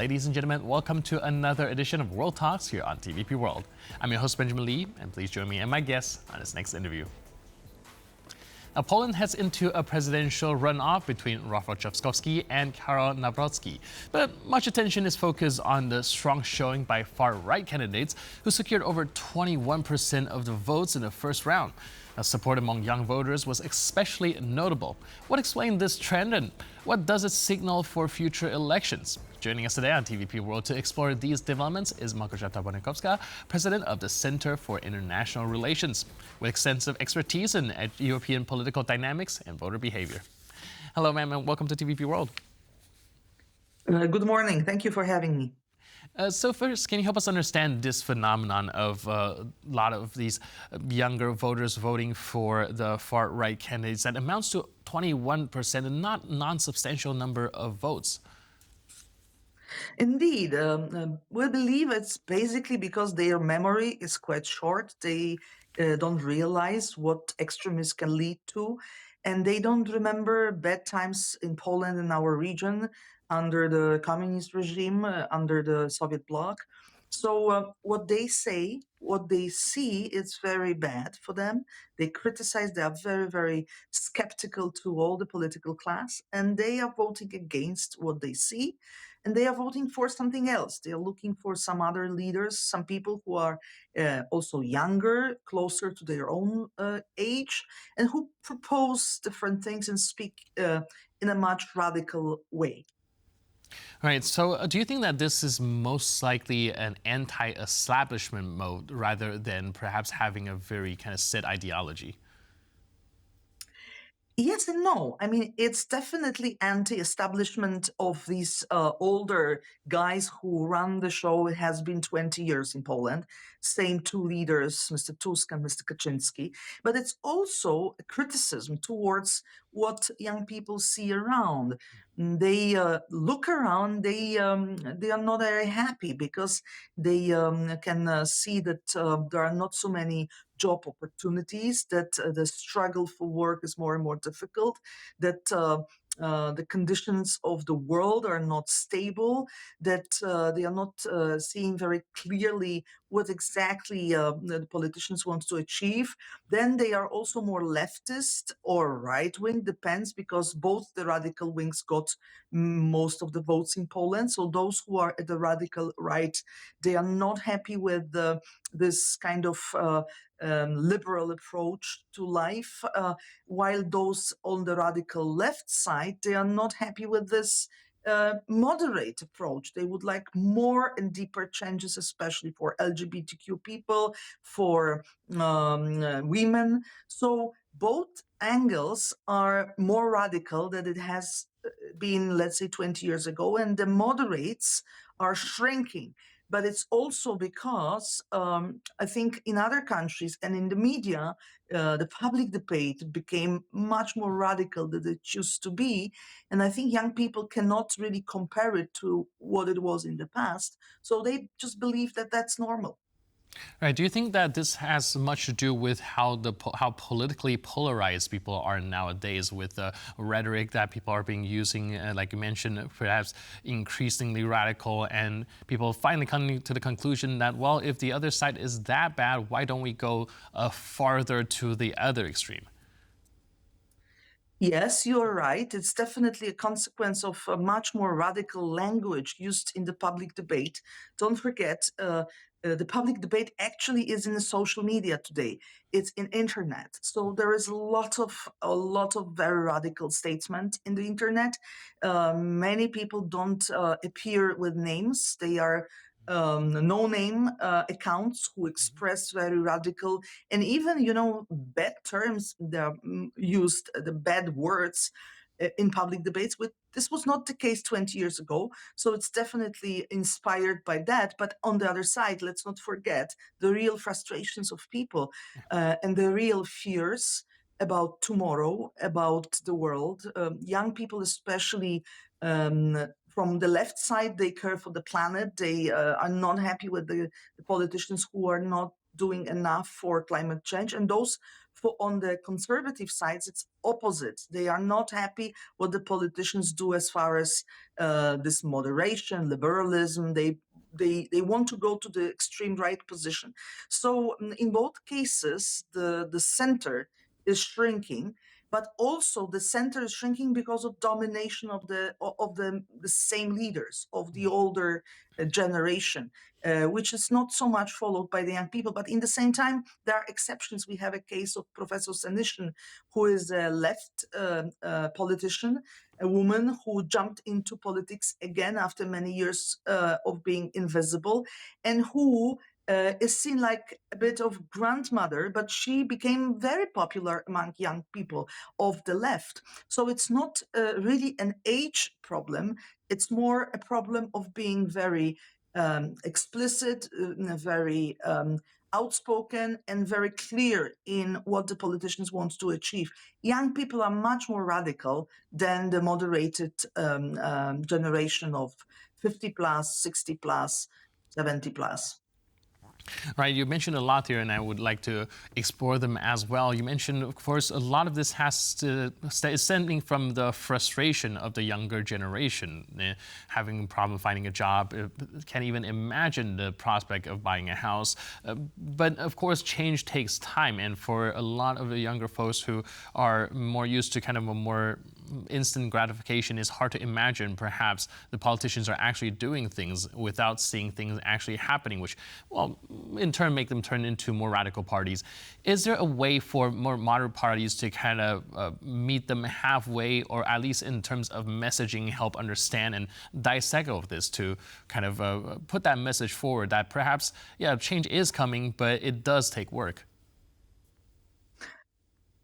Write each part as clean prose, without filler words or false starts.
Ladies and gentlemen, welcome to another edition of World Talks here on TVP World. I'm your host, Benjamin Lee, and please join me and my guests on this next interview. Now, Poland heads into a presidential runoff between Rafał Trzaskowski and Karol Nawrocki. But much attention is focused on the strong showing by far-right candidates who secured over 21% of the votes in the first round. Now, support among young voters was especially notable. What explained this trend and what does it signal for future elections? Joining us today on TVP World to explore these developments is Małgorzata Bonikowska, president of the Center for International Relations, with extensive expertise in European political dynamics and voter behavior. Hello, ma'am, and welcome to TVP World. Good morning. Thank you for having me. So first, can you help us understand this phenomenon of a lot of these younger voters voting for the far-right candidates that amounts to 21% and not non-substantial number of votes? Indeed, we believe it's basically because their memory is quite short. They don't realize what extremism can lead to, and they don't remember bad times in Poland and our region under the communist regime, under the Soviet bloc. So what they say, what they see, it's very bad for them. They criticize. They are very, very skeptical to all the political class, and they are voting against what they see, and they are voting for something else. They are looking for some other leaders, some people who are also younger, closer to their own age, and who propose different things and speak in a much radical way. All right, so do you think that this is most likely an anti-establishment mode rather than perhaps having a very kind of set ideology? Yes and no. I mean, it's definitely anti-establishment of these older guys who run the show. It has been 20 years in Poland. Same two leaders, Mr. Tusk and Mr. Kaczynski. But it's also a criticism towards what young people see around. They look around. They are not very happy because they can see that there are not so many job opportunities, that the struggle for work is more and more difficult, that the conditions of the world are not stable, that they are not seeing very clearly what exactly the politicians want to achieve. Then they are also more leftist or right wing, depends, because both the radical wings got most of the votes in Poland. So those who are at the radical right, they are not happy with this kind of liberal approach to life, while those on the radical left side, they are not happy with this moderate approach. They would like more and deeper changes, especially for LGBTQ people, for women. So both angles are more radical than it has been, let's say, 20 years ago, and the moderates are shrinking. But it's also because I think in other countries and in the media, the public debate became much more radical than it used to be. And I think young people cannot really compare it to what it was in the past. So they just believe that that's normal. Right. Do you think that this has much to do with how politically polarized people are nowadays, with the rhetoric that people are being using, like you mentioned, perhaps increasingly radical, and people finally coming to the conclusion that, well, if the other side is that bad, why don't we go farther to the other extreme? Yes, you're right. It's definitely a consequence of a much more radical language used in the public debate. Don't forget, the public debate actually is in the social media today. It's in internet. So there is a lot of very radical statement in the internet. Many people don't appear with names. They are no-name accounts who express very radical and even, bad terms. They're used, the bad words in public debates. With this was not the case 20 years ago, so it's definitely inspired by that. But on the other side, let's not forget the real frustrations of people and the real fears about tomorrow, about the world. Young people, especially from the left side, they care for the planet. They are not happy with the politicians who are not doing enough for climate change. And those on the conservative sides, it's opposite. They are not happy what the politicians do as far as this moderation, liberalism. They want to go to the extreme right position. So in both cases, the center is shrinking, but also the center is shrinking because of domination of the same leaders of the older generation, which is not so much followed by the young people. But in the same time, there are exceptions. We have a case of Professor Senyshyn, who is a left politician, a woman who jumped into politics again after many years of being invisible, and who is seen like a bit of grandmother, but she became very popular among young people of the left. So it's not really an age problem. It's more a problem of being very explicit, very outspoken, and very clear in what the politicians want to achieve. Young people are much more radical than the moderated generation of 50 plus, 60 plus, 70 plus. Right, you mentioned a lot here, and I would like to explore them as well. You mentioned, of course, a lot of this is stemming from the frustration of the younger generation, having a problem finding a job, can't even imagine the prospect of buying a house. But of course, change takes time, and for a lot of the younger folks who are more used to kind of a more instant gratification, it's hard to imagine perhaps the politicians are actually doing things without seeing things actually happening, which, well, in turn make them turn into more radical parties. Is there a way for more moderate parties to kind of meet them halfway, or at least in terms of messaging, help understand and dissect all of this to kind of put that message forward that perhaps, yeah, change is coming, but it does take work?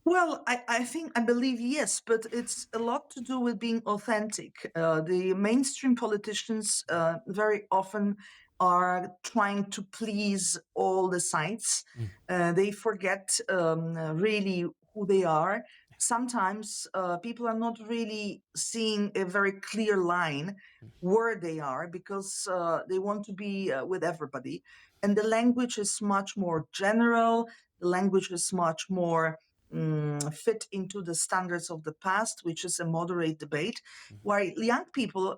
Well, I believe yes, but it's a lot to do with being authentic. The mainstream politicians very often are trying to please all the sides. They forget really who they are. Sometimes people are not really seeing a very clear line where they are because they want to be with everybody. And the language is much more general, the language is much more fit into the standards of the past, which is a moderate debate, while young people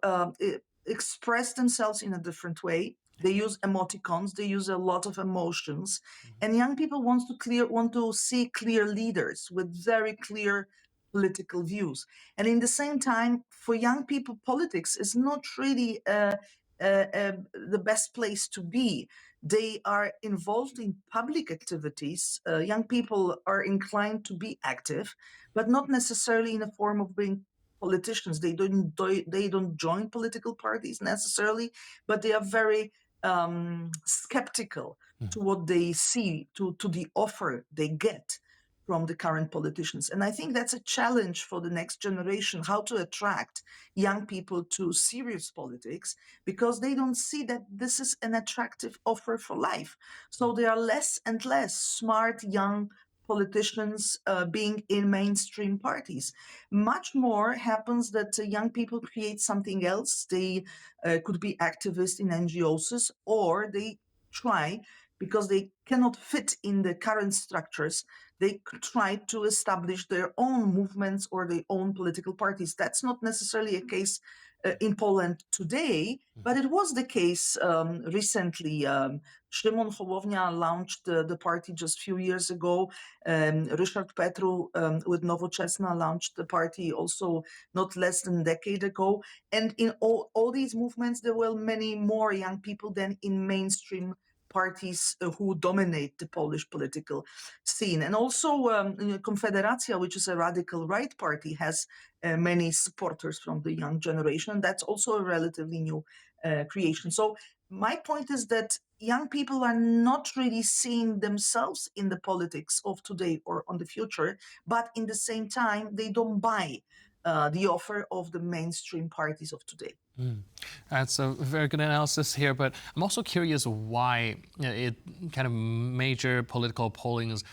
express themselves in a different way. They use emoticons, they use a lot of emotions, and young people want to see clear leaders with very clear political views. And in the same time, for young people, politics is not really the best place to be. They are involved in public activities. Young people are inclined to be active, but not necessarily in a form of being politicians. They don't join political parties necessarily, but they are very skeptical to what they see, to the offer they get from the current politicians. And I think that's a challenge for the next generation, how to attract young people to serious politics, because they don't see that this is an attractive offer for life. So there are less and less smart young politicians being in mainstream parties. Much more happens that young people create something else. They could be activists in NGOs, or they try, because they cannot fit in the current structures, they try to establish their own movements or their own political parties. That's not necessarily a case in Poland today, but it was the case recently. Szymon Hołownia launched the party just a few years ago. Ryszard Petru with Nowoczesna launched the party also not less than a decade ago. And in all these movements, there were many more young people than in mainstream parties who dominate the Polish political scene. And also, Konfederacja, which is a radical right party, has many supporters from the young generation. That's also a relatively new creation. So my point is that young people are not really seeing themselves in the politics of today or on the future, but in the same time, they don't buy the offer of the mainstream parties of today. That's a very good analysis here, but I'm also curious why it kind of major political pollings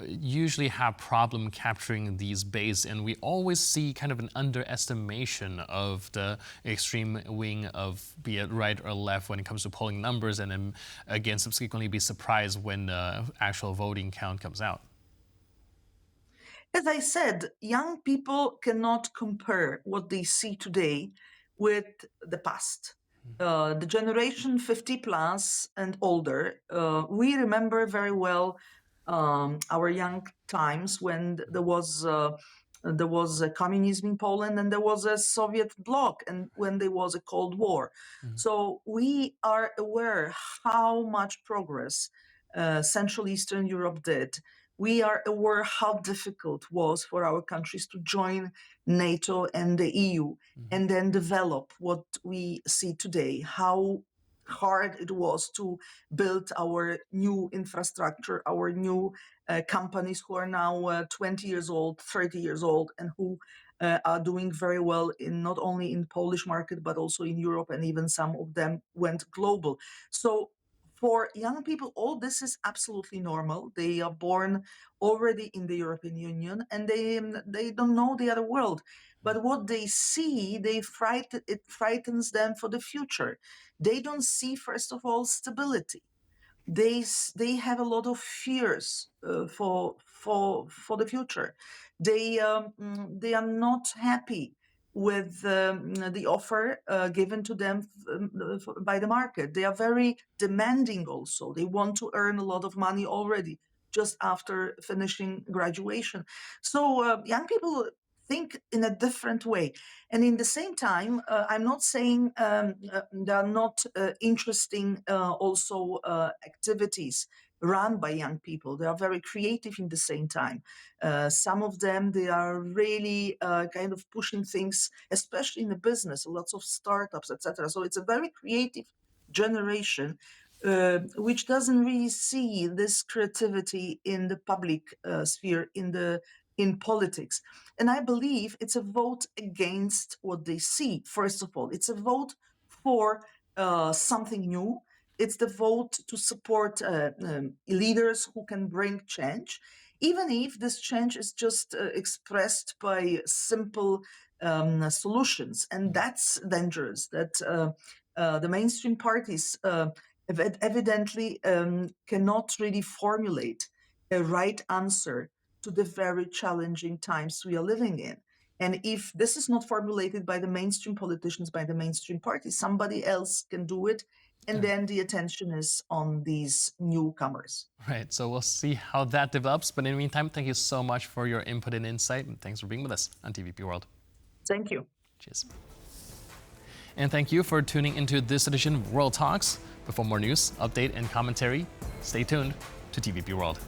usually have problem capturing these base, and we always see kind of an underestimation of the extreme wing of be it right or left when it comes to polling numbers, and then again subsequently be surprised when the actual voting count comes out. As I said, young people cannot compare what they see today with the past. The generation 50 plus and older, we remember very well our young times when there was a communism in Poland and there was a Soviet bloc and when there was a Cold War. So we are aware how much progress Central Eastern Europe did. We are aware how difficult it was for our countries to join NATO and the EU and then develop what we see today, how hard it was to build our new infrastructure, our new companies who are now 20 years old, 30 years old, and who are doing very well in not only in Polish market, but also in Europe, and even some of them went global. So for young people, all this is absolutely normal. They are born already in the European Union, and they don't know the other world. But what they see, it frightens them for the future. They don't see, first of all, stability. They have a lot of fears for the future. They are not happy with the offer given to them by the market. They are very demanding also. They want to earn a lot of money already just after finishing graduation. So young people think in a different way. And in the same time, I'm not saying there are not interesting also activities run by young people. They are very creative in the same time. Some of them, they are really kind of pushing things, especially in the business, lots of startups, etc. So it's a very creative generation which doesn't really see this creativity in the public sphere, in politics. And I believe it's a vote against what they see. First of all, it's a vote for something new. It's the vote to support leaders who can bring change, even if this change is just expressed by simple solutions. And that's dangerous. That the mainstream parties evidently cannot really formulate a right answer to the very challenging times we are living in. And if this is not formulated by the mainstream politicians, by the mainstream parties, somebody else can do it. And then the attention is on these newcomers. Right, so we'll see how that develops. But in the meantime, thank you so much for your input and insight, and thanks for being with us on TVP World. Thank you. Cheers. And thank you for tuning into this edition of World Talks. But for more news, update, and commentary, stay tuned to TVP World.